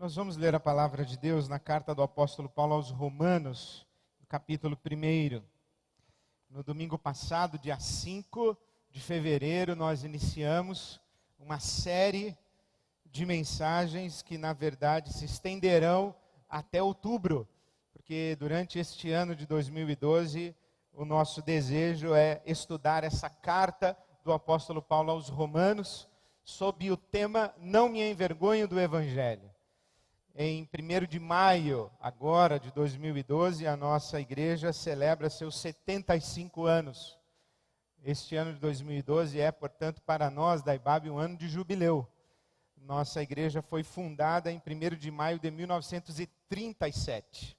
Nós vamos ler a palavra de Deus na carta do apóstolo Paulo aos Romanos, no capítulo 1. No domingo passado, dia 5 de fevereiro, nós iniciamos uma série de mensagens que, na verdade, se estenderão até outubro, porque durante este ano de 2012, o nosso desejo é estudar essa carta do apóstolo Paulo aos Romanos, sob o tema Não me envergonho do Evangelho. Em 1º de maio, agora, de 2012, a nossa igreja celebra seus 75 anos. Este ano de 2012 é, portanto, para nós da IBAB um ano de jubileu. Nossa igreja foi fundada em 1º de maio de 1937.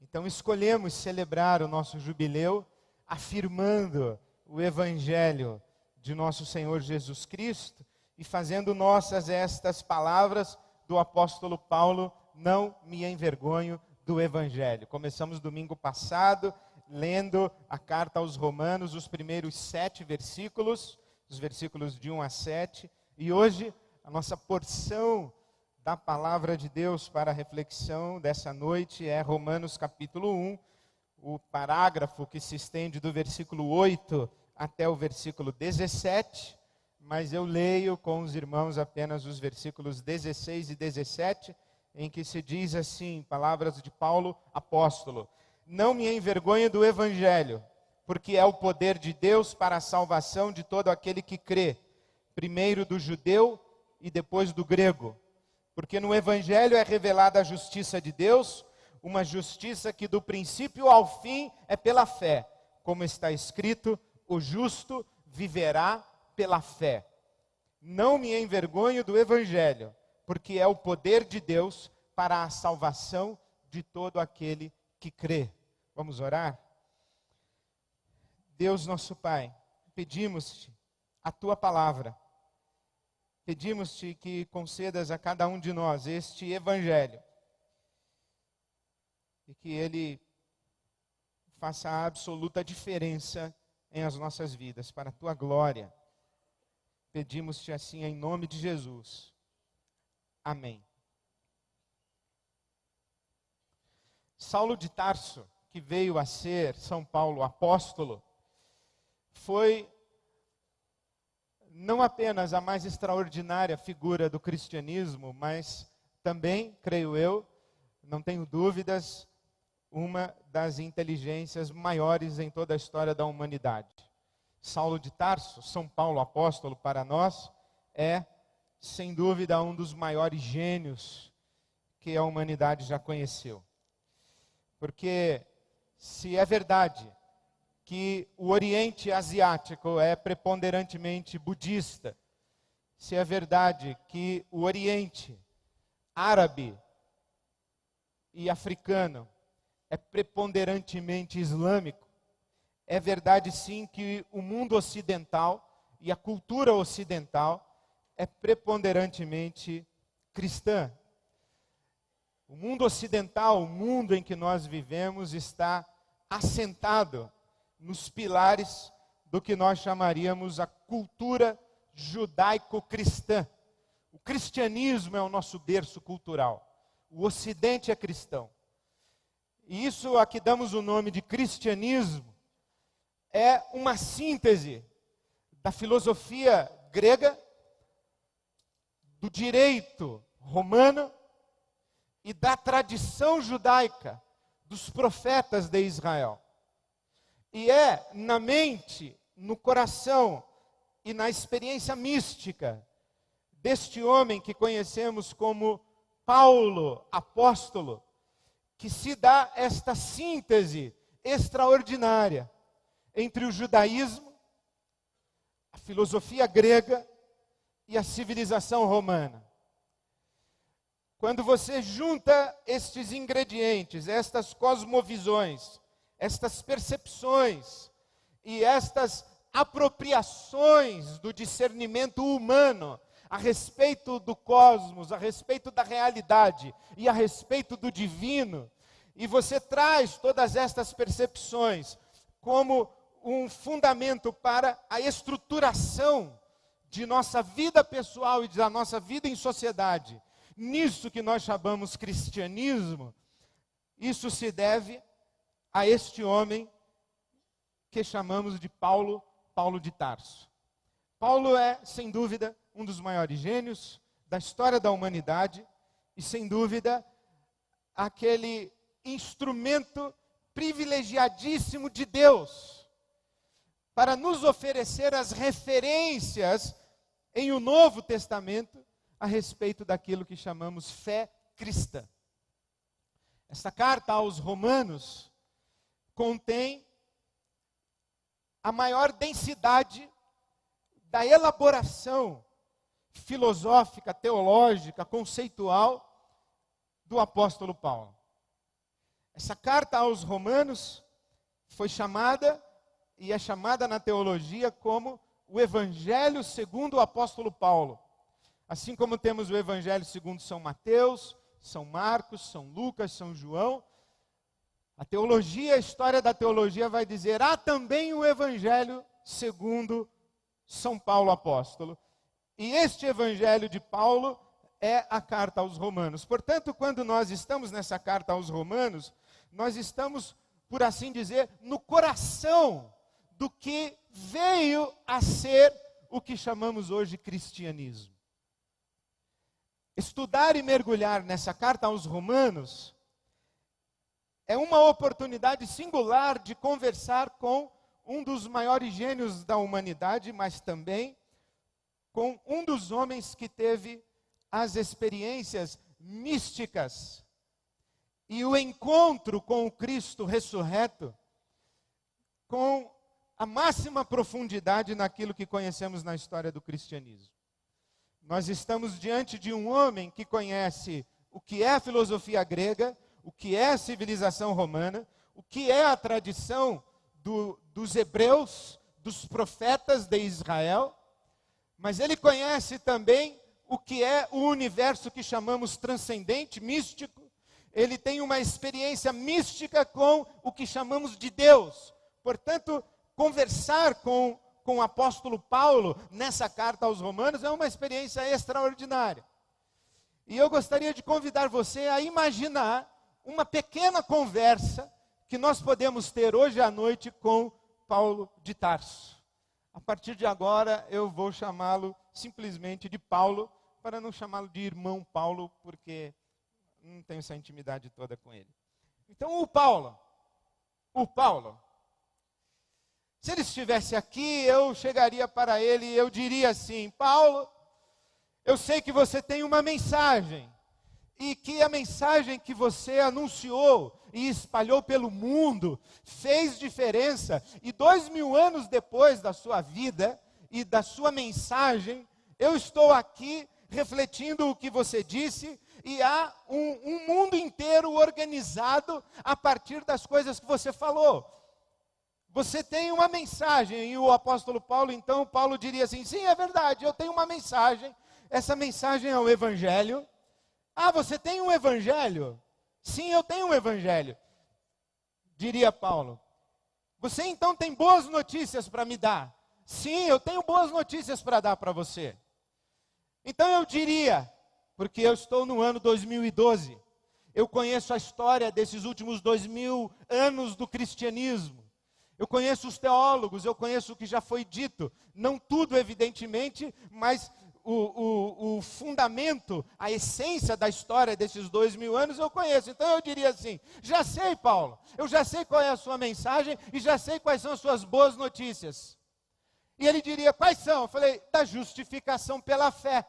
Então escolhemos celebrar o nosso jubileu afirmando o Evangelho de nosso Senhor Jesus Cristo e fazendo nossas estas palavras do apóstolo Paulo, não me envergonho do Evangelho. Começamos domingo passado, lendo a carta aos Romanos, os primeiros 7 versículos, os versículos de 1 a 7, e hoje a nossa porção da palavra de Deus para a reflexão dessa noite é Romanos capítulo 1, o parágrafo que se estende do versículo 8 até o versículo 17, mas eu leio com os irmãos apenas os versículos 16 e 17, em que se diz assim, palavras de Paulo, apóstolo: Não me envergonho do Evangelho, porque é o poder de Deus para a salvação de todo aquele que crê, primeiro do judeu e depois do grego. Porque no Evangelho é revelada a justiça de Deus, uma justiça que do princípio ao fim é pela fé, como está escrito, o justo viverá pela fé. Não me envergonho do Evangelho, porque é o poder de Deus para a salvação de todo aquele que crê. Vamos orar? Deus nosso Pai, pedimos-te a Tua palavra. Pedimos-te que concedas a cada um de nós este Evangelho e que ele faça a absoluta diferença em as nossas vidas, para a Tua glória. Pedimos-te assim em nome de Jesus. Amém. Saulo de Tarso, que veio a ser São Paulo apóstolo, foi não apenas a mais extraordinária figura do cristianismo, mas também, creio eu, não tenho dúvidas, uma das inteligências maiores em toda a história da humanidade. Saulo de Tarso, São Paulo apóstolo para nós, é, sem dúvida, um dos maiores gênios que a humanidade já conheceu. Porque se é verdade que o Oriente Asiático é preponderantemente budista, se é verdade que o Oriente Árabe e africano é preponderantemente islâmico, é verdade sim que o mundo ocidental e a cultura ocidental é preponderantemente cristã. O mundo ocidental, o mundo em que nós vivemos, está assentado nos pilares do que nós chamaríamos a cultura judaico-cristã. O cristianismo é o nosso berço cultural. O Ocidente é cristão. E isso a que damos o nome de cristianismo é uma síntese da filosofia grega, do direito romano e da tradição judaica dos profetas de Israel. E é na mente, no coração e na experiência mística deste homem que conhecemos como Paulo, apóstolo, que se dá esta síntese extraordinária entre o judaísmo, a filosofia grega e a civilização romana. Quando você junta estes ingredientes, estas cosmovisões, estas percepções e estas apropriações do discernimento humano a respeito do cosmos, a respeito da realidade e a respeito do divino, e você traz todas estas percepções como um fundamento para a estruturação de nossa vida pessoal e da nossa vida em sociedade, nisso que nós chamamos cristianismo, isso se deve a este homem que chamamos de Paulo de Tarso. Paulo é, sem dúvida, um dos maiores gênios da história da humanidade e, sem dúvida, aquele instrumento privilegiadíssimo de Deus para nos oferecer as referências em o Novo Testamento a respeito daquilo que chamamos fé cristã. Esta carta aos Romanos contém a maior densidade da elaboração filosófica, teológica, conceitual do apóstolo Paulo. Essa carta aos Romanos foi chamada, e é chamada na teologia, como o Evangelho segundo o apóstolo Paulo. Assim como temos o Evangelho segundo São Mateus, São Marcos, São Lucas, São João, a teologia, a história da teologia vai dizer, há também o Evangelho segundo São Paulo apóstolo. E este Evangelho de Paulo é a carta aos Romanos. Portanto, quando nós estamos nessa carta aos Romanos, nós estamos, por assim dizer, no coração do que veio a ser o que chamamos hoje cristianismo. Estudar e mergulhar nessa carta aos Romanos é uma oportunidade singular de conversar com um dos maiores gênios da humanidade, mas também com um dos homens que teve as experiências místicas e o encontro com o Cristo ressurreto com a máxima profundidade naquilo que conhecemos na história do cristianismo. Nós estamos diante de um homem que conhece o que é a filosofia grega, o que é a civilização romana, o que é a tradição dos hebreus, dos profetas de Israel, mas ele conhece também o que é o universo que chamamos transcendente, místico. Ele tem uma experiência mística com o que chamamos de Deus. Portanto, conversar com o apóstolo Paulo nessa carta aos Romanos é uma experiência extraordinária. E eu gostaria de convidar você a imaginar uma pequena conversa que nós podemos ter hoje à noite com Paulo de Tarso. A partir de agora eu vou chamá-lo simplesmente de Paulo, para não chamá-lo de irmão Paulo, porque não tenho essa intimidade toda com ele. Então o Paulo, se ele estivesse aqui, eu chegaria para ele e eu diria assim: Paulo, eu sei que você tem uma mensagem, e que a mensagem que você anunciou e espalhou pelo mundo fez diferença, e 2000 anos depois da sua vida e da sua mensagem, eu estou aqui refletindo o que você disse, e há um mundo inteiro organizado a partir das coisas que você falou. Você tem uma mensagem, e o apóstolo Paulo, então, Paulo diria assim: sim, é verdade, eu tenho uma mensagem, essa mensagem é o Evangelho. Ah, você tem um Evangelho? Sim, eu tenho um Evangelho, diria Paulo. Você então tem boas notícias para me dar? Sim, eu tenho boas notícias para dar para você. Então eu diria, porque eu estou no ano 2012, eu conheço a história desses últimos 2000 anos do cristianismo. Eu conheço os teólogos, eu conheço o que já foi dito, não tudo evidentemente, mas o fundamento, a essência da história desses 2000 anos eu conheço. Então eu diria assim: já sei, Paulo, eu já sei qual é a sua mensagem e já sei quais são as suas boas notícias. E ele diria: quais são? Eu falei: da justificação pela fé.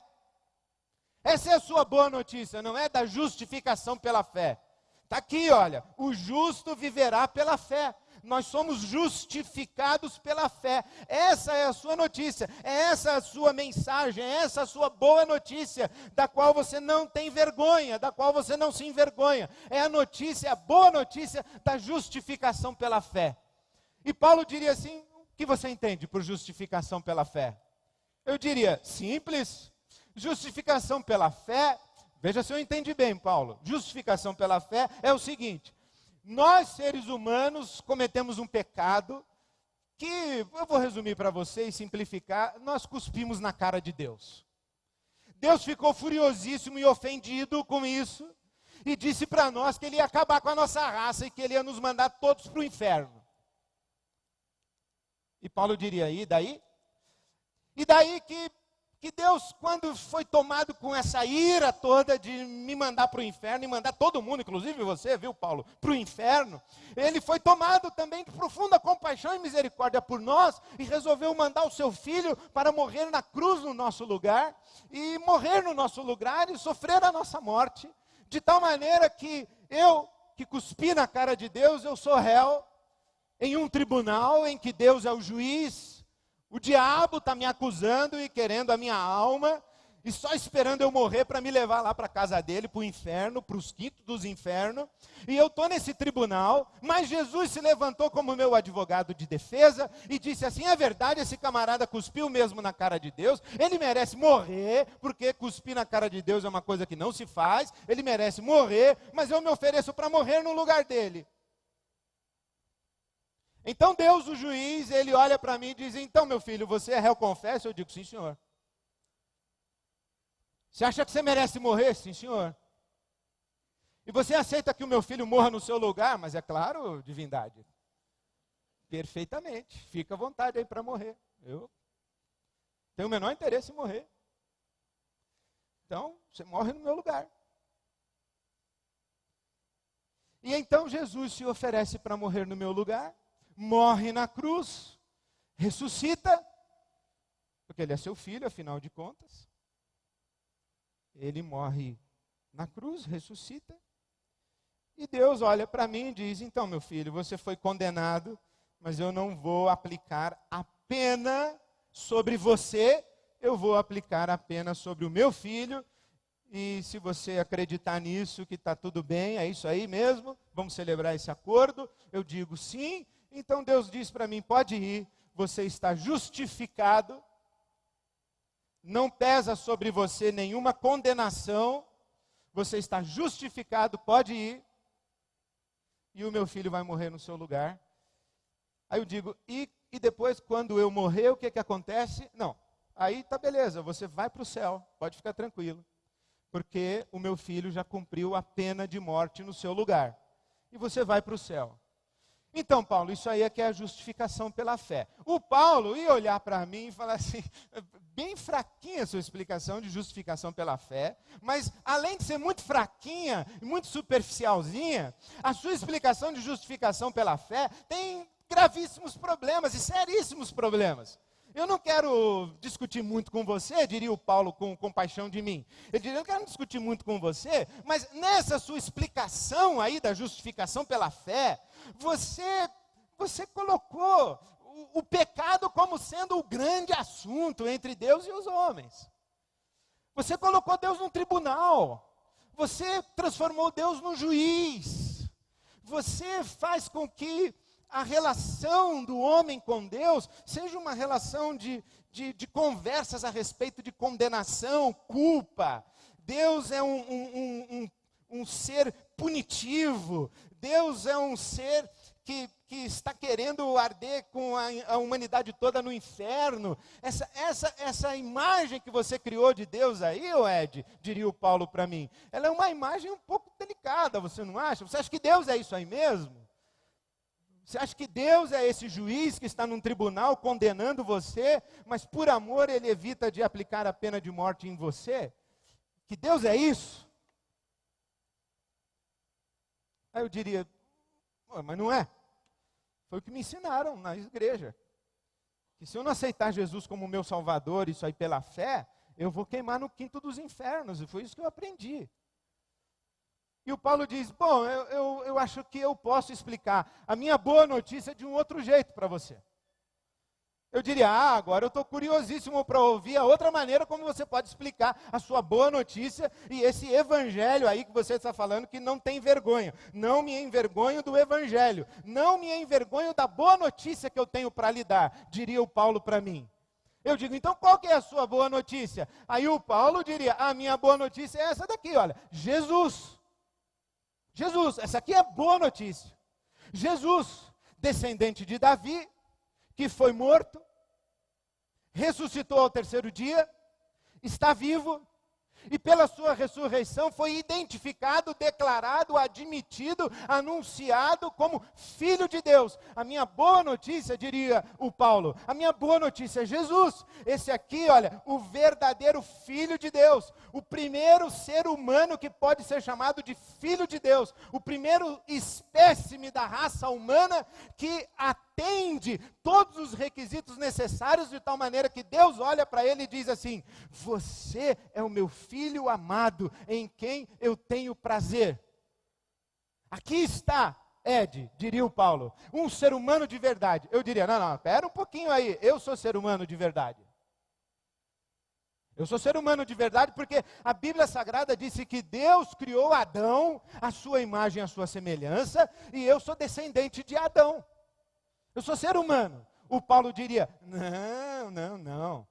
Essa é a sua boa notícia, não é da justificação pela fé. Está aqui, olha, o justo viverá pela fé. Nós somos justificados pela fé. Essa é a sua notícia, é essa a sua mensagem, é essa a sua boa notícia, da qual você não tem vergonha, da qual você não se envergonha. É a notícia, a boa notícia da justificação pela fé. E Paulo diria assim: o que você entende por justificação pela fé? Eu diria: simples. Justificação pela fé, veja se eu entendi bem, Paulo. Justificação pela fé é o seguinte: nós, seres humanos, cometemos um pecado que, eu vou resumir para você e simplificar, nós cuspimos na cara de Deus. Deus ficou furiosíssimo e ofendido com isso, e disse para nós que Ele ia acabar com a nossa raça e que Ele ia nos mandar todos para o inferno. E Paulo diria, e daí? E daí que Deus, quando foi tomado com essa ira toda de me mandar para o inferno, e mandar todo mundo, inclusive você, viu, Paulo, para o inferno, Ele foi tomado também de profunda compaixão e misericórdia por nós, e resolveu mandar o seu Filho para morrer na cruz no nosso lugar, e morrer no nosso lugar e sofrer a nossa morte, de tal maneira que eu, que cuspi na cara de Deus, eu sou réu em um tribunal em que Deus é o juiz. O diabo está me acusando e querendo a minha alma, e só esperando eu morrer para me levar lá para a casa dele, para o inferno, para os quintos dos infernos. E eu estou nesse tribunal, mas Jesus se levantou como meu advogado de defesa e disse assim, é verdade, esse camarada cuspiu mesmo na cara de Deus, ele merece morrer, porque cuspir na cara de Deus é uma coisa que não se faz, ele merece morrer, mas eu me ofereço para morrer no lugar dele. Então Deus, o juiz, Ele olha para mim e diz, então meu filho, você é réu confesso? Eu digo, sim senhor. Você acha que você merece morrer? Sim senhor. E você aceita que o meu filho morra no seu lugar? Mas é claro, divindade. Perfeitamente, fica à vontade aí para morrer. Eu tenho o menor interesse em morrer. Então, você morre no meu lugar. E então Jesus se oferece para morrer no meu lugar. Morre na cruz, ressuscita, porque Ele é seu filho, afinal de contas. Ele morre na cruz, ressuscita, e Deus olha para mim e diz, então meu filho, você foi condenado, mas eu não vou aplicar a pena sobre você, eu vou aplicar a pena sobre o meu filho, e se você acreditar nisso, que está tudo bem, é isso aí mesmo, vamos celebrar esse acordo, eu digo sim. Então Deus diz para mim, pode ir, você está justificado, não pesa sobre você nenhuma condenação, você está justificado, pode ir, e o meu filho vai morrer no seu lugar. Aí eu digo, e depois quando eu morrer, o que acontece? Não, aí tá beleza, você vai para o céu, pode ficar tranquilo, porque o meu filho já cumpriu a pena de morte no seu lugar, e você vai para o céu. Então, Paulo, isso aí é que é a justificação pela fé. O Paulo ia olhar para mim e falar assim, bem fraquinha a sua explicação de justificação pela fé, mas além de ser muito fraquinha e muito superficialzinha, a sua explicação de justificação pela fé tem gravíssimos problemas e seríssimos problemas. Eu não quero discutir muito com você, diria o Paulo com compaixão de mim. Ele diria, eu quero discutir muito com você, mas nessa sua explicação aí da justificação pela fé, você colocou o pecado como sendo o grande assunto entre Deus e os homens. Você colocou Deus num tribunal. Você transformou Deus num juiz. Você faz com que a relação do homem com Deus seja uma relação de conversas a respeito de condenação, culpa. Deus é um ser punitivo. Deus é um ser que está querendo arder com a humanidade toda no inferno. Essa imagem que você criou de Deus aí, ô Ed, diria o Paulo para mim, ela é uma imagem um pouco delicada, você não acha? Você acha que Deus é isso aí mesmo? Você acha que Deus é esse juiz que está num tribunal condenando você, mas por amor Ele evita de aplicar a pena de morte em você? Que Deus é isso? Aí eu diria, mas não é. Foi o que me ensinaram na igreja. Que se eu não aceitar Jesus como meu Salvador, isso aí pela fé, eu vou queimar no quinto dos infernos. E foi isso que eu aprendi. E o Paulo diz, bom, eu acho que eu posso explicar a minha boa notícia de um outro jeito para você. Eu diria, agora eu estou curiosíssimo para ouvir a outra maneira como você pode explicar a sua boa notícia e esse evangelho aí que você está falando que não tem vergonha. Não me envergonho do evangelho, não me envergonho da boa notícia que eu tenho para lhe dar, diria o Paulo para mim. Eu digo, então qual que é a sua boa notícia? Aí o Paulo diria, a minha boa notícia é essa daqui, olha, Jesus, essa aqui é boa notícia. Jesus, descendente de Davi, que foi morto, ressuscitou ao terceiro dia, está vivo E pela sua ressurreição foi identificado, declarado, admitido, anunciado como Filho de Deus. A minha boa notícia, diria o Paulo, a minha boa notícia é Jesus. Esse aqui, olha, o verdadeiro Filho de Deus. O primeiro ser humano que pode ser chamado de Filho de Deus. O primeiro espécime da raça humana que atende todos os requisitos necessários de tal maneira que Deus olha para ele e diz assim: você é o meu filho amado, em quem eu tenho prazer. Aqui está, Ed, diria o Paulo, um ser humano de verdade. Eu diria, não, espera um pouquinho aí, eu sou ser humano de verdade. Eu sou ser humano de verdade porque a Bíblia Sagrada disse que Deus criou Adão, a sua imagem, a sua semelhança, e eu sou descendente de Adão. Eu sou ser humano. O Paulo diria, não.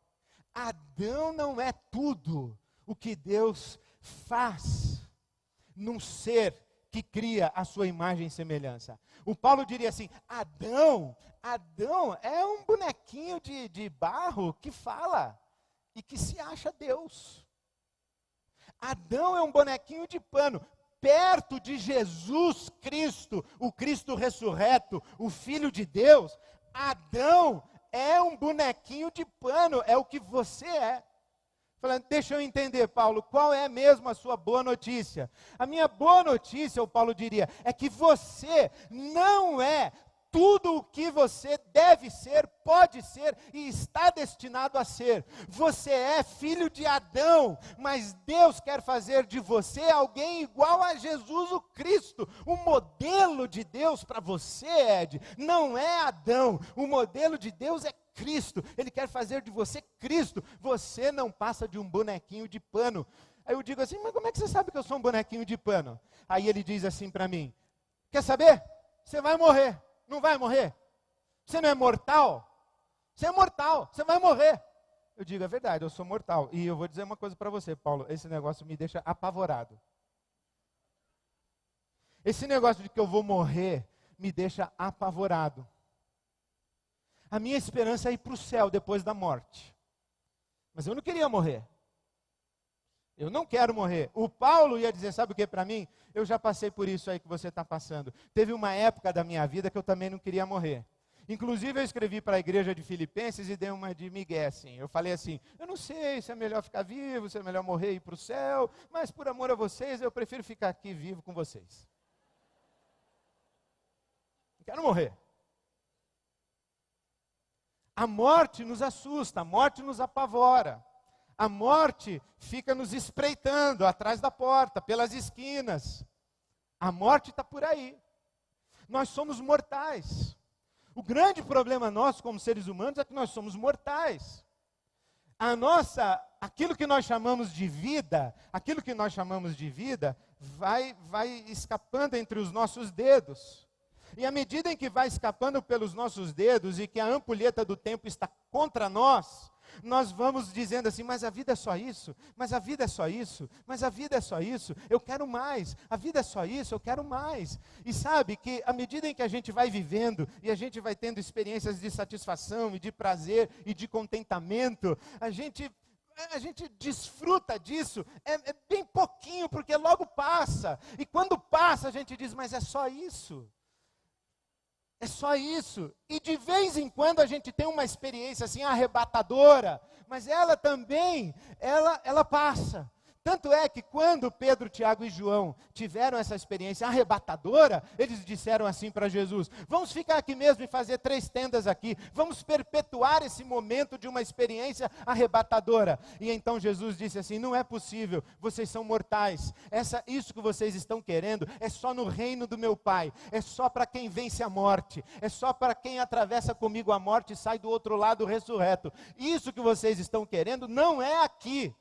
Adão não é tudo o que Deus faz num ser que cria a sua imagem e semelhança. O Paulo diria assim, Adão é um bonequinho de barro que fala e que se acha Deus. Adão é um bonequinho de pano. Perto de Jesus Cristo, o Cristo ressurreto, o Filho de Deus, Adão é um bonequinho de pano, é o que você é. Falando, deixa eu entender, Paulo, qual é mesmo a sua boa notícia? A minha boa notícia, o Paulo diria, é que você não é tudo o que você deve ser, pode ser e está destinado a ser. Você é filho de Adão, mas Deus quer fazer de você alguém igual a Jesus o Cristo. O modelo de Deus para você, Ed, não é Adão. O modelo de Deus é Cristo. Ele quer fazer de você Cristo. Você não passa de um bonequinho de pano. Aí eu digo assim, mas como é que você sabe que eu sou um bonequinho de pano? Aí ele diz assim para mim, quer saber? Você vai morrer. Não vai morrer? Você não é mortal? Você é mortal, você vai morrer. Eu digo, é verdade, eu sou mortal. E eu vou dizer uma coisa para você, Paulo, esse negócio me deixa apavorado. Esse negócio de que eu vou morrer me deixa apavorado. A minha esperança é ir para o céu depois da morte. Mas eu não queria morrer. Eu não quero morrer. O Paulo ia dizer, sabe o que para mim? Eu já passei por isso aí que você está passando. Teve uma época da minha vida que eu também não queria morrer. Inclusive eu escrevi para a igreja de Filipenses e dei uma de migué assim. Eu falei assim, eu não sei se é melhor ficar vivo, se é melhor morrer e ir para o céu, mas por amor a vocês eu prefiro ficar aqui vivo com vocês. Não quero morrer. A morte nos assusta, a morte nos apavora. A morte fica nos espreitando atrás da porta, pelas esquinas. A morte está por aí. Nós somos mortais. O grande problema nosso como seres humanos é que nós somos mortais. Aquilo que nós chamamos de vida, vai escapando entre os nossos dedos. E à medida em que vai escapando pelos nossos dedos e que a ampulheta do tempo está contra nós vamos dizendo assim, mas a vida é só isso, mas a vida é só isso, mas a vida é só isso, eu quero mais, a vida é só isso, eu quero mais. E sabe que à medida em que a gente vai vivendo e a gente vai tendo experiências de satisfação e de prazer e de contentamento, a gente desfruta disso, é bem pouquinho, porque logo passa, e quando passa a gente diz, mas é só isso. É só isso. E de vez em quando a gente tem uma experiência assim arrebatadora, mas ela também, ela passa. Tanto é que quando Pedro, Tiago e João tiveram essa experiência arrebatadora, eles disseram assim para Jesus, vamos ficar aqui mesmo e fazer 3 tendas aqui, vamos perpetuar esse momento de uma experiência arrebatadora. E então Jesus disse assim, não é possível, vocês são mortais, isso que vocês estão querendo é só no reino do meu Pai, é só para quem vence a morte, é só para quem atravessa comigo a morte e sai do outro lado ressurreto. Isso que vocês estão querendo não é aqui.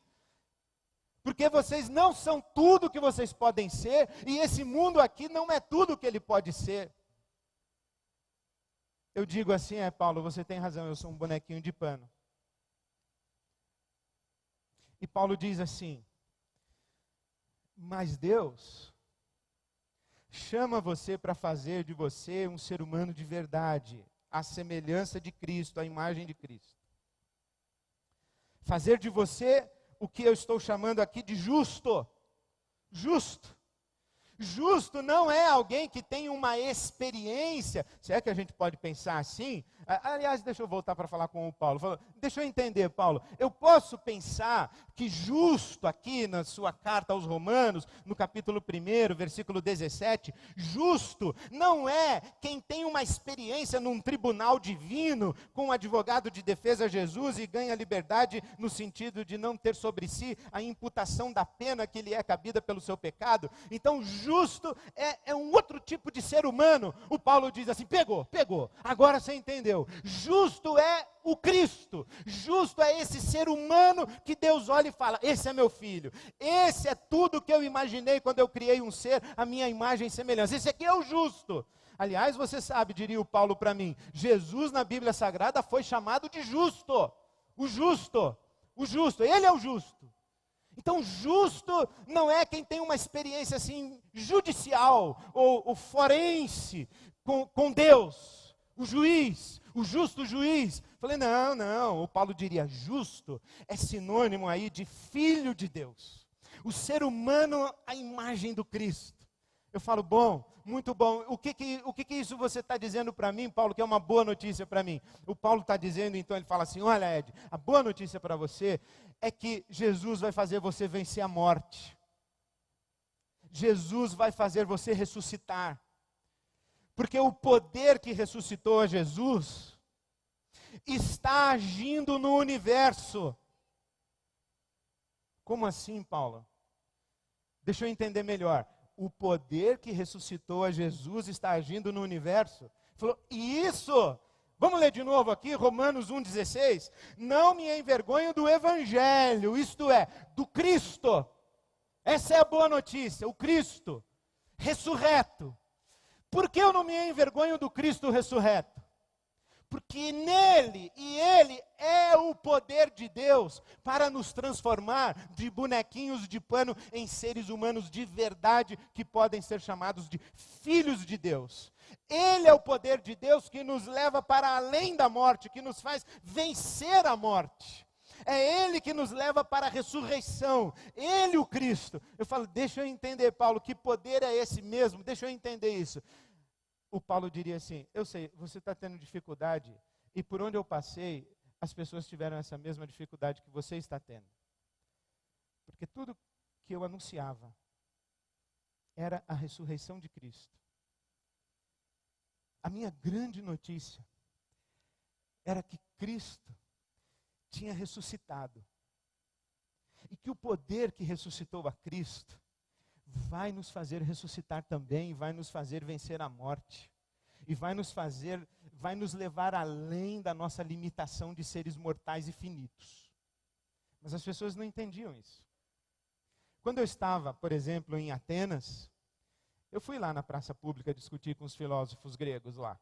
Porque vocês não são tudo o que vocês podem ser, e esse mundo aqui não é tudo o que ele pode ser. Eu digo assim, Paulo, você tem razão, eu sou um bonequinho de pano. E Paulo diz assim, mas Deus chama você para fazer de você um ser humano de verdade, à semelhança de Cristo, à imagem de Cristo. Fazer de você o que eu estou chamando aqui de justo. Justo. Justo não é alguém que tem uma experiência, se é que a gente pode pensar assim. Aliás, deixa eu voltar para falar com o Paulo. Deixa eu entender, Paulo. Eu posso pensar que justo aqui na sua carta aos Romanos, no capítulo 1, versículo 17, justo não é quem tem uma experiência num tribunal divino, com um advogado de defesa Jesus e ganha liberdade no sentido de não ter sobre si a imputação da pena que lhe é cabida pelo seu pecado. Então, justo é um outro tipo de ser humano. O Paulo diz assim, pegou, agora você entendeu. Justo é o Cristo, justo é esse ser humano que Deus olha e fala, esse é meu filho, esse é tudo que eu imaginei quando eu criei um ser, a minha imagem e semelhança, esse aqui é o justo. Aliás, você sabe, diria o Paulo para mim, Jesus na Bíblia Sagrada foi chamado de justo, o justo, ele é o justo. Então, justo não é quem tem uma experiência assim, judicial, ou forense, com Deus, o juiz, o justo juiz. Falei, não, o Paulo diria, justo é sinônimo aí de filho de Deus. O ser humano, a imagem do Cristo. Eu falo, bom, muito bom. O que isso você está dizendo para mim, Paulo, que é uma boa notícia para mim? O Paulo está dizendo, então ele fala assim, olha Ed, a boa notícia para você é que Jesus vai fazer você vencer a morte. Jesus vai fazer você ressuscitar. Porque o poder que ressuscitou a Jesus está agindo no universo. Como assim, Paulo? Deixa eu entender melhor. O poder que ressuscitou a Jesus está agindo no universo. Ele falou, e isso, vamos ler de novo aqui, Romanos 1,16. Não me envergonho do Evangelho, isto é, do Cristo. Essa é a boa notícia, o Cristo, ressurreto. Por que eu não me envergonho do Cristo ressurreto? Porque nele, e ele é o poder de Deus para nos transformar de bonequinhos de pano em seres humanos de verdade que podem ser chamados de filhos de Deus. Ele é o poder de Deus que nos leva para além da morte, que nos faz vencer a morte. É Ele que nos leva para a ressurreição, Ele o Cristo. Eu falo, deixa eu entender, Paulo, que poder é esse mesmo? Deixa eu entender isso. O Paulo diria assim, eu sei, você está tendo dificuldade, e por onde eu passei, as pessoas tiveram essa mesma dificuldade que você está tendo. Porque tudo que eu anunciava era a ressurreição de Cristo. A minha grande notícia era que Cristo tinha ressuscitado. E que o poder que ressuscitou a Cristo vai nos fazer ressuscitar também, vai nos fazer vencer a morte. E vai nos levar além da nossa limitação de seres mortais e finitos. Mas as pessoas não entendiam isso. Quando eu estava, por exemplo, em Atenas, eu fui lá na praça pública discutir com os filósofos gregos lá.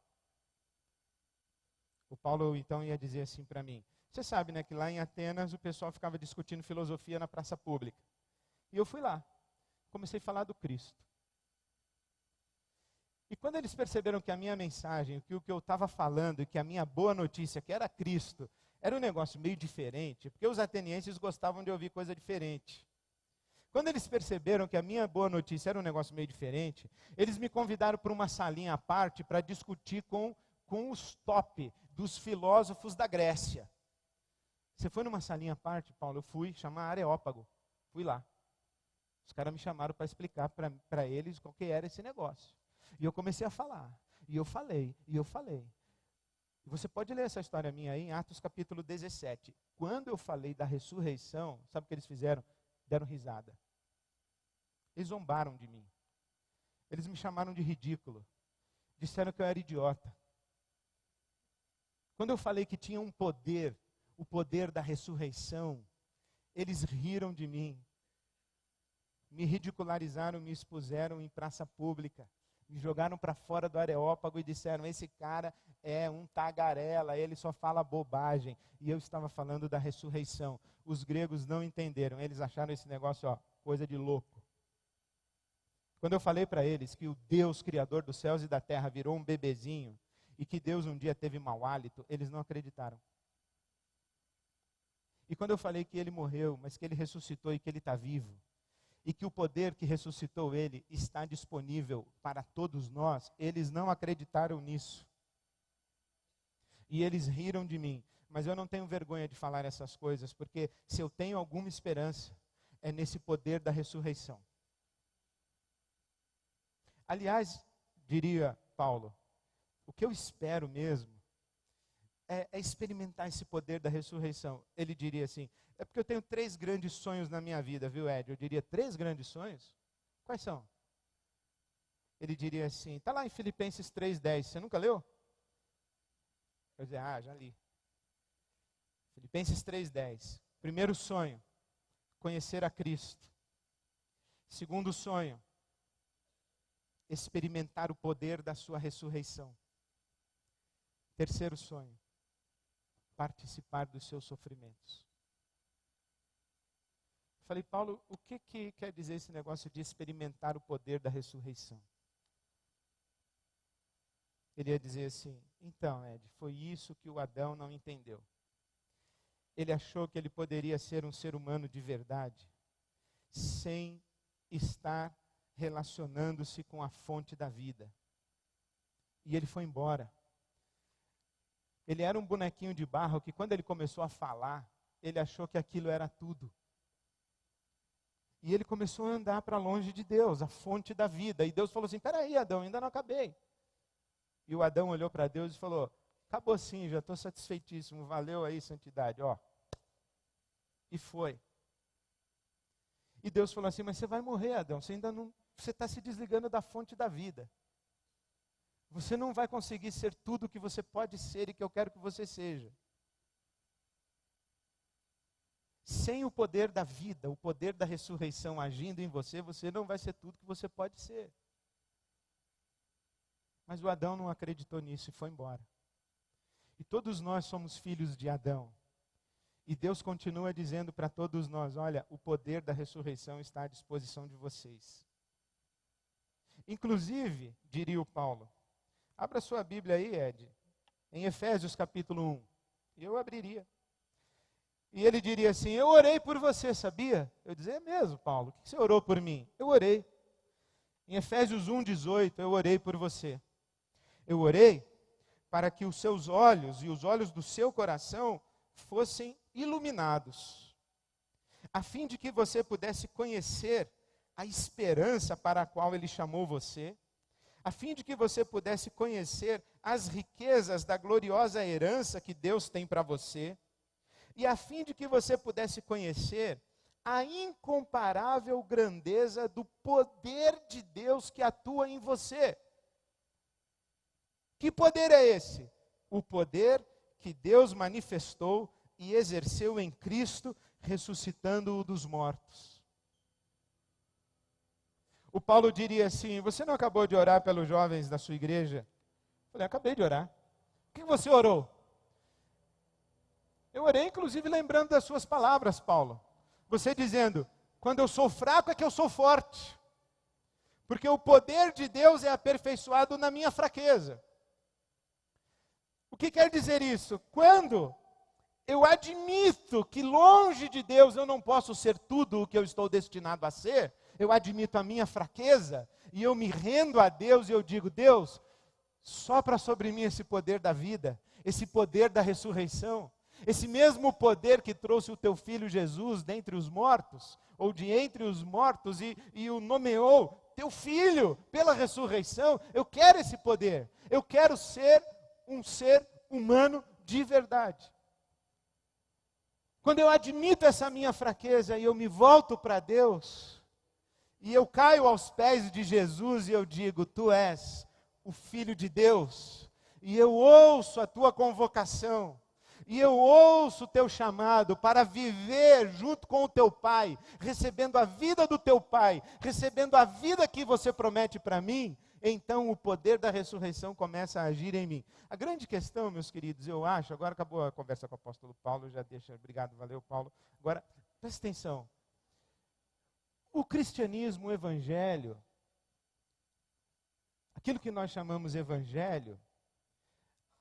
O Paulo então ia dizer assim para mim, você sabe, né, que lá em Atenas o pessoal ficava discutindo filosofia na praça pública. E eu fui lá, comecei a falar do Cristo. E quando eles perceberam que a minha mensagem, que o que eu estava falando, que a minha boa notícia, que era Cristo, era um negócio meio diferente, porque os atenienses gostavam de ouvir coisa diferente. Quando eles perceberam que a minha boa notícia era um negócio meio diferente, eles me convidaram para uma salinha à parte para discutir com os top dos filósofos da Grécia. Você foi numa salinha à parte, Paulo? Eu fui, chamar Areópago. Fui lá. Os caras me chamaram para explicar para eles qual que era esse negócio. E eu comecei a falar. E eu falei. E você pode ler essa história minha aí em Atos capítulo 17. Quando eu falei da ressurreição, sabe o que eles fizeram? Deram risada. Eles zombaram de mim. Eles me chamaram de ridículo. Disseram que eu era idiota. Quando eu falei que tinha um poder, o poder da ressurreição, eles riram de mim. Me ridicularizaram, me expuseram em praça pública. Me jogaram para fora do Areópago e disseram, esse cara é um tagarela, ele só fala bobagem. E eu estava falando da ressurreição. Os gregos não entenderam, eles acharam esse negócio, coisa de louco. Quando eu falei para eles que o Deus criador dos céus e da terra virou um bebezinho, e que Deus um dia teve mau hálito, eles não acreditaram. E quando eu falei que ele morreu, mas que ele ressuscitou e que ele está vivo, e que o poder que ressuscitou ele está disponível para todos nós, eles não acreditaram nisso. E eles riram de mim. Mas eu não tenho vergonha de falar essas coisas, porque se eu tenho alguma esperança, é nesse poder da ressurreição. Aliás, diria Paulo, o que eu espero mesmo é experimentar esse poder da ressurreição. Ele diria assim, é porque eu tenho 3 grandes sonhos na minha vida, viu, Ed? Eu diria, 3 grandes sonhos? Quais são? Ele diria assim, está lá em Filipenses 3:10, você nunca leu? Eu dizia, já li. Filipenses 3:10. Primeiro sonho, conhecer a Cristo. Segundo sonho, experimentar o poder da sua ressurreição. Terceiro sonho, participar dos seus sofrimentos. Falei, Paulo, o que quer dizer esse negócio de experimentar o poder da ressurreição? Ele ia dizer assim, então, Ed, foi isso que o Adão não entendeu. Ele achou que ele poderia ser um ser humano de verdade, sem estar relacionando-se com a fonte da vida. E ele foi embora. Ele era um bonequinho de barro que quando ele começou a falar, ele achou que aquilo era tudo. E ele começou a andar para longe de Deus, a fonte da vida. E Deus falou assim, peraí, Adão, ainda não acabei. E o Adão olhou para Deus e falou, acabou sim, já estou satisfeitíssimo, valeu aí, santidade, ó. E foi. E Deus falou assim, mas você vai morrer, Adão, você está se desligando da fonte da vida. Você não vai conseguir ser tudo o que você pode ser e que eu quero que você seja. Sem o poder da vida, o poder da ressurreição agindo em você, você não vai ser tudo que você pode ser. Mas o Adão não acreditou nisso e foi embora. E todos nós somos filhos de Adão. E Deus continua dizendo para todos nós, olha, o poder da ressurreição está à disposição de vocês. Inclusive, diria o Paulo, abra sua Bíblia aí, Ed, em Efésios capítulo 1. E eu abriria. E ele diria assim, eu orei por você, sabia? Eu dizia, é mesmo, Paulo, o que você orou por mim? Eu orei. Em Efésios 1:18, eu orei por você. Eu orei para que os seus olhos e os olhos do seu coração fossem iluminados, a fim de que você pudesse conhecer a esperança para a qual Ele chamou você, a fim de que você pudesse conhecer as riquezas da gloriosa herança que Deus tem para você, e a fim de que você pudesse conhecer a incomparável grandeza do poder de Deus que atua em você. Que poder é esse? O poder que Deus manifestou e exerceu em Cristo, ressuscitando-o dos mortos. O Paulo diria assim, você não acabou de orar pelos jovens da sua igreja? Eu falei, acabei de orar. O que você orou? Eu orei, inclusive, lembrando das suas palavras, Paulo. Você dizendo, quando eu sou fraco é que eu sou forte. Porque o poder de Deus é aperfeiçoado na minha fraqueza. O que quer dizer isso? Quando eu admito que longe de Deus eu não posso ser tudo o que eu estou destinado a ser, eu admito a minha fraqueza, e eu me rendo a Deus e eu digo, Deus, sopra sobre mim esse poder da vida, esse poder da ressurreição, esse mesmo poder que trouxe o teu filho Jesus dentre os mortos, ou de entre os mortos, e o nomeou teu filho pela ressurreição. Eu quero esse poder, eu quero ser um ser humano de verdade. Quando eu admito essa minha fraqueza e eu me volto para Deus, e eu caio aos pés de Jesus e eu digo, tu és o Filho de Deus, e eu ouço a tua convocação, e eu ouço o teu chamado para viver junto com o teu Pai, recebendo a vida do teu Pai, recebendo a vida que você promete para mim, então o poder da ressurreição começa a agir em mim. A grande questão, meus queridos, eu acho, agora acabou a conversa com o apóstolo Paulo, já deixa, obrigado, valeu Paulo. Agora, presta atenção. O cristianismo, o evangelho, aquilo que nós chamamos evangelho,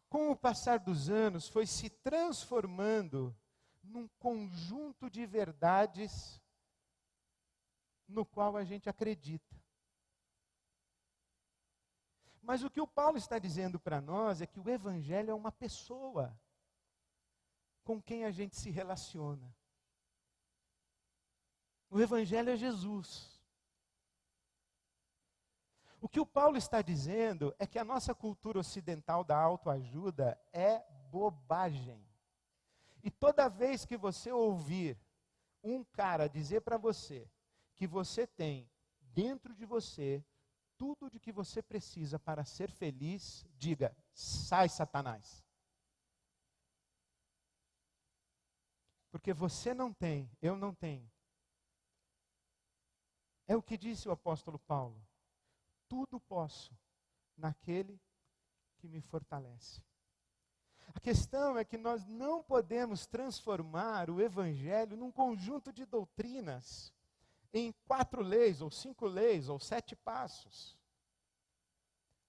com o passar dos anos foi se transformando num conjunto de verdades no qual a gente acredita. Mas o que o Paulo está dizendo para nós é que o Evangelho é uma pessoa com quem a gente se relaciona. O Evangelho é Jesus. O que o Paulo está dizendo é que a nossa cultura ocidental da autoajuda é bobagem. E toda vez que você ouvir um cara dizer para você que você tem dentro de você tudo de que você precisa para ser feliz, diga: sai, Satanás. Porque você não tem, eu não tenho. É o que disse o apóstolo Paulo: tudo posso naquele que me fortalece. A questão é que nós não podemos transformar o Evangelho num conjunto de doutrinas, em 4 leis, ou 5 leis, ou 7 passos.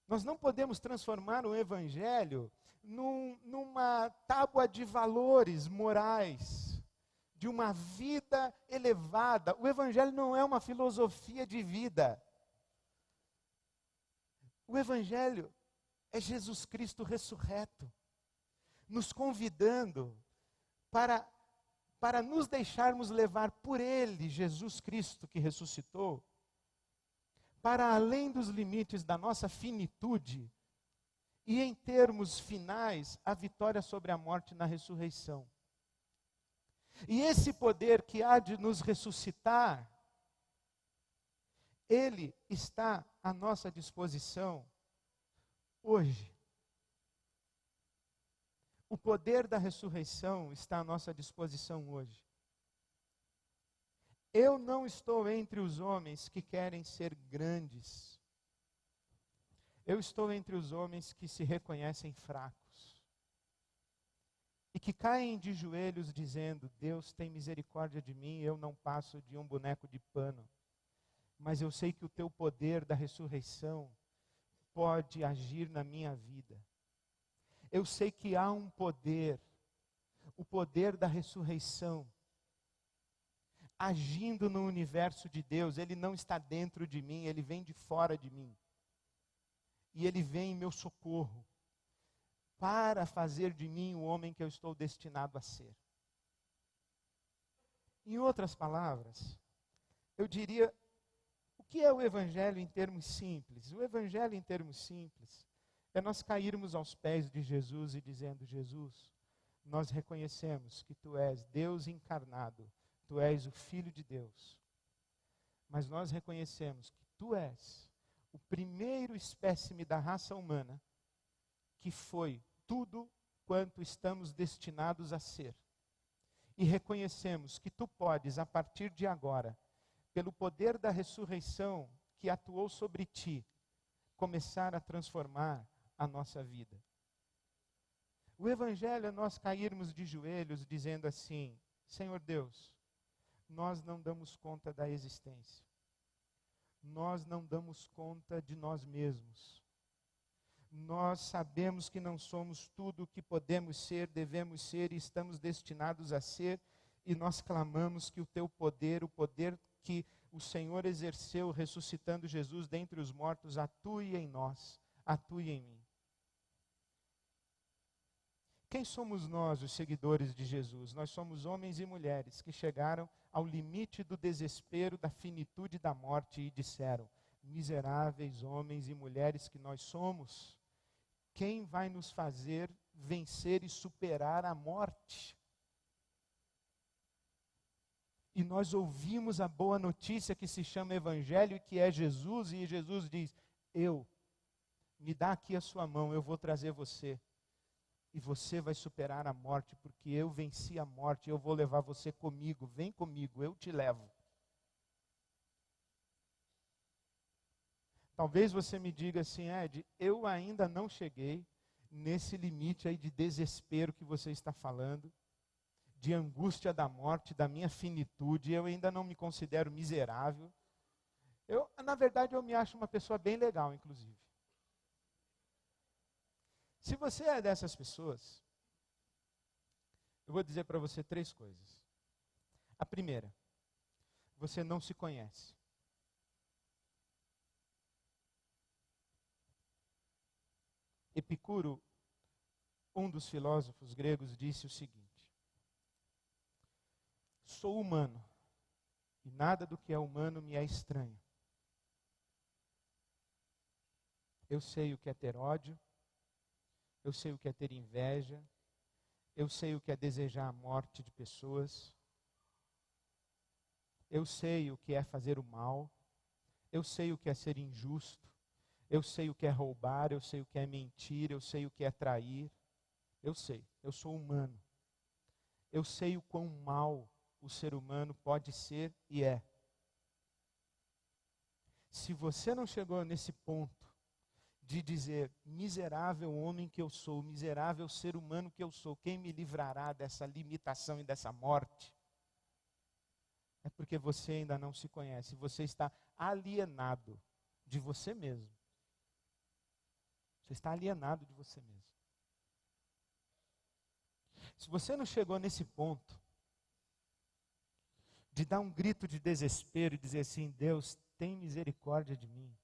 Nós não podemos transformar o Evangelho numa tábua de valores morais, de uma vida elevada. O Evangelho não é uma filosofia de vida. O Evangelho é Jesus Cristo ressurreto, nos convidando para nos deixarmos levar por Ele, Jesus Cristo que ressuscitou, para além dos limites da nossa finitude, e em termos finais, a vitória sobre a morte na ressurreição. E esse poder que há de nos ressuscitar, ele está à nossa disposição hoje. O poder da ressurreição está à nossa disposição hoje. Eu não estou entre os homens que querem ser grandes. Eu estou entre os homens que se reconhecem fracos. E que caem de joelhos dizendo: Deus tem misericórdia de mim, eu não passo de um boneco de pano. Mas eu sei que o teu poder da ressurreição pode agir na minha vida. Eu sei que há um poder, o poder da ressurreição, agindo no universo de Deus. Ele não está dentro de mim, ele vem de fora de mim. E ele vem em meu socorro, para fazer de mim o homem que eu estou destinado a ser. Em outras palavras, eu diria, o que é o Evangelho em termos simples? O Evangelho em termos simples é nós cairmos aos pés de Jesus e dizendo: Jesus, nós reconhecemos que Tu és Deus encarnado, Tu és o Filho de Deus. Mas nós reconhecemos que Tu és o primeiro espécime da raça humana que foi tudo quanto estamos destinados a ser. E reconhecemos que Tu podes, a partir de agora, pelo poder da ressurreição que atuou sobre Ti, começar a transformar a nossa vida. O Evangelho é nós cairmos de joelhos dizendo assim: Senhor Deus, nós não damos conta da existência. Nós não damos conta de nós mesmos. Nós sabemos que não somos tudo o que podemos ser, devemos ser e estamos destinados a ser, e nós clamamos que o Teu poder, o poder que o Senhor exerceu ressuscitando Jesus dentre os mortos, atue em nós, atue em mim. Quem somos nós, os seguidores de Jesus? Nós somos homens e mulheres que chegaram ao limite do desespero, da finitude da morte e disseram: miseráveis homens e mulheres que nós somos, quem vai nos fazer vencer e superar a morte? E nós ouvimos a boa notícia que se chama Evangelho e que é Jesus, e Jesus diz: me dá aqui a sua mão, eu vou trazer você. E você vai superar a morte, porque eu venci a morte, eu vou levar você comigo, vem comigo, eu te levo. Talvez você me diga assim: Ed, eu ainda não cheguei nesse limite aí de desespero que você está falando, de angústia da morte, da minha finitude, eu ainda não me considero miserável. Na verdade, eu me acho uma pessoa bem legal, inclusive. Se você é dessas pessoas, Eu vou dizer para você 3 coisas. A primeira, você não se conhece. Epicuro, um dos filósofos gregos, disse o seguinte: sou humano, e nada do que é humano me é estranho. Eu sei o que é ter ódio, eu sei o que é ter inveja, eu sei o que é desejar a morte de pessoas, eu sei o que é fazer o mal, eu sei o que é ser injusto, eu sei o que é roubar, eu sei o que é mentir, eu sei o que é trair, eu sei, eu sou humano. Eu sei o quão mal o ser humano pode ser e é. Se você não chegou nesse ponto de dizer, miserável homem que eu sou, miserável ser humano que eu sou, quem me livrará dessa limitação e dessa morte? É porque você ainda não se conhece, você está alienado de você mesmo. Você está alienado de você mesmo. Se você não chegou nesse ponto de dar um grito de desespero e dizer assim, Deus, tem misericórdia de mim,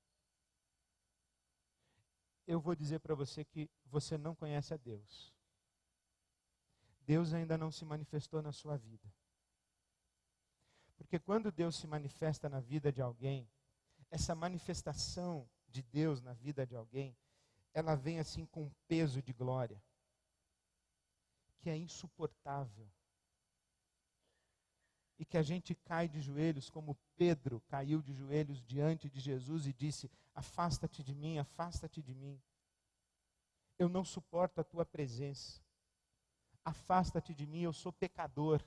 eu vou dizer para você que você não conhece a Deus. Deus ainda não se manifestou na sua vida. Porque quando Deus se manifesta na vida de alguém, essa manifestação de Deus na vida de alguém, ela vem assim com um peso de glória, que é insuportável. E que a gente cai de joelhos, como Pedro caiu de joelhos diante de Jesus e disse, afasta-te de mim, afasta-te de mim. Eu não suporto a tua presença. Afasta-te de mim, eu sou pecador.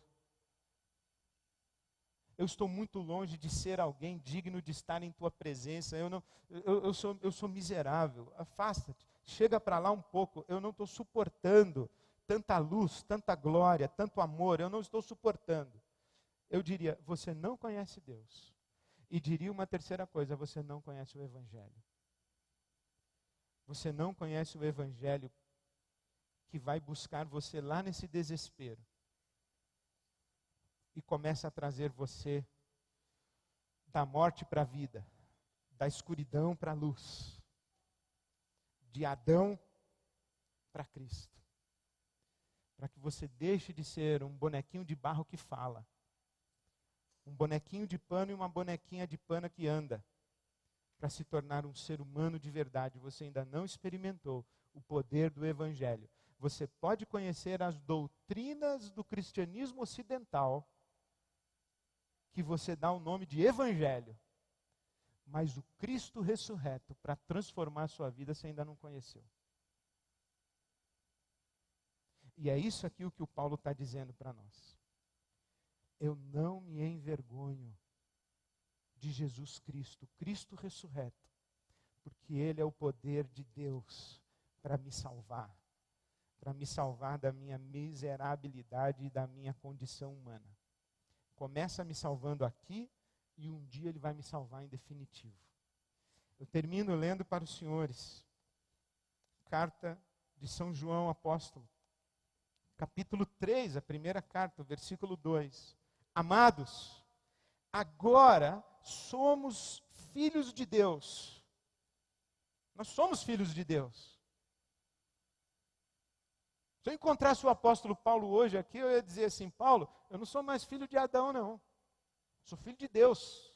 Eu estou muito longe de ser alguém digno de estar em tua presença. Eu sou miserável. Afasta-te. Chega para lá um pouco. Eu não estou suportando tanta luz, tanta glória, tanto amor. Eu não estou suportando. Eu diria, você não conhece Deus. E diria uma terceira coisa, você não conhece o Evangelho. Você não conhece o Evangelho que vai buscar você lá nesse desespero. E começa a trazer você da morte para a vida, da escuridão para a luz, de Adão para Cristo. Para que você deixe de ser um bonequinho de barro que fala, um bonequinho de pano e uma bonequinha de pano que anda, para se tornar um ser humano de verdade. Você ainda não experimentou o poder do Evangelho. Você pode conhecer as doutrinas do cristianismo ocidental, que você dá o nome de Evangelho, mas o Cristo ressurreto para transformar a sua vida você ainda não conheceu. E é isso aqui o que o Paulo está dizendo para nós. Eu não me envergonho de Jesus Cristo, Cristo ressurreto, porque Ele é o poder de Deus para me salvar da minha miserabilidade e da minha condição humana. Começa me salvando aqui e um dia Ele vai me salvar em definitivo. Eu termino lendo para os senhores, carta de São João Apóstolo, capítulo 3, a primeira carta, versículo 2. Amados, agora somos filhos de Deus. Nós somos filhos de Deus. Se eu encontrasse o apóstolo Paulo hoje aqui, eu ia dizer assim, Paulo, eu não sou mais filho de Adão, não. Sou filho de Deus.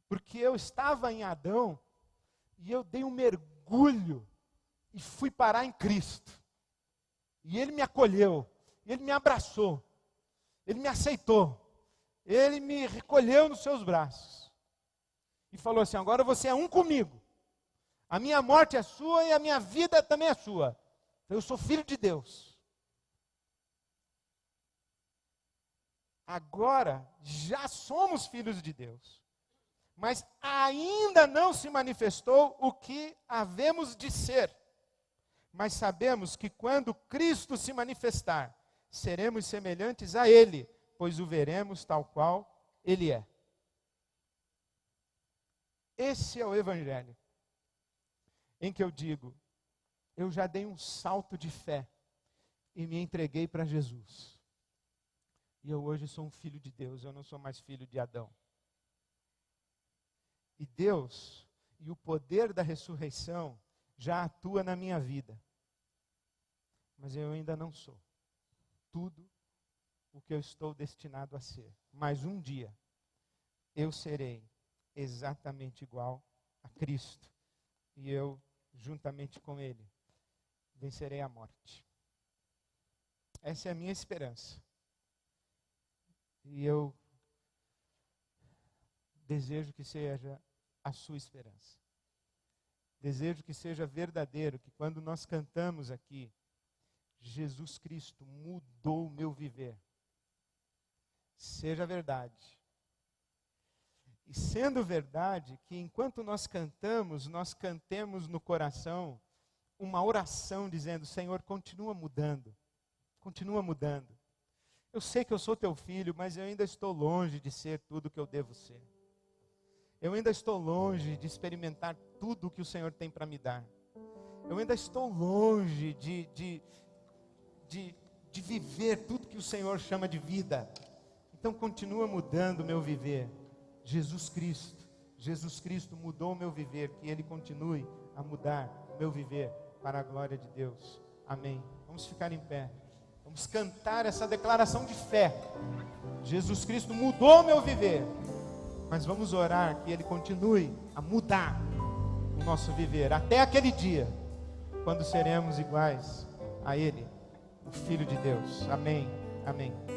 Porque eu estava em Adão e eu dei um mergulho e fui parar em Cristo. E Ele me acolheu, Ele me abraçou, Ele me aceitou, Ele me recolheu nos seus braços. E falou assim, agora você é um comigo. A minha morte é sua e a minha vida também é sua. Eu sou filho de Deus. Agora já somos filhos de Deus. Mas ainda não se manifestou o que havemos de ser. Mas sabemos que quando Cristo se manifestar, seremos semelhantes a Ele, pois o veremos tal qual Ele é. Esse é o Evangelho, em que eu digo, eu já dei um salto de fé, e me entreguei para Jesus. E eu hoje sou um filho de Deus, eu não sou mais filho de Adão. E Deus e o poder da ressurreição já atua na minha vida. Mas eu ainda não sou tudo o que eu estou destinado a ser. Mas um dia eu serei exatamente igual a Cristo. E eu, juntamente com Ele, vencerei a morte. Essa é a minha esperança. E eu desejo que seja a sua esperança. Desejo que seja verdadeiro, que quando nós cantamos aqui, Jesus Cristo mudou o meu viver. Seja verdade. E sendo verdade, que enquanto nós cantamos, nós cantemos no coração uma oração dizendo: Senhor, continua mudando. Continua mudando. Eu sei que eu sou teu filho, mas eu ainda estou longe de ser tudo o que eu devo ser. Eu ainda estou longe de experimentar tudo o que o Senhor tem para me dar. Eu ainda estou longe de viver tudo que o Senhor chama de vida. Então continua mudando o meu viver. Jesus Cristo mudou o meu viver, que Ele continue a mudar o meu viver para a glória de Deus. Amém. Vamos ficar em pé. Vamos cantar essa declaração de fé. Jesus Cristo mudou o meu viver. Mas vamos orar que Ele continue a mudar o nosso viver até aquele dia, quando seremos iguais a Ele, o Filho de Deus. Amém. Amém.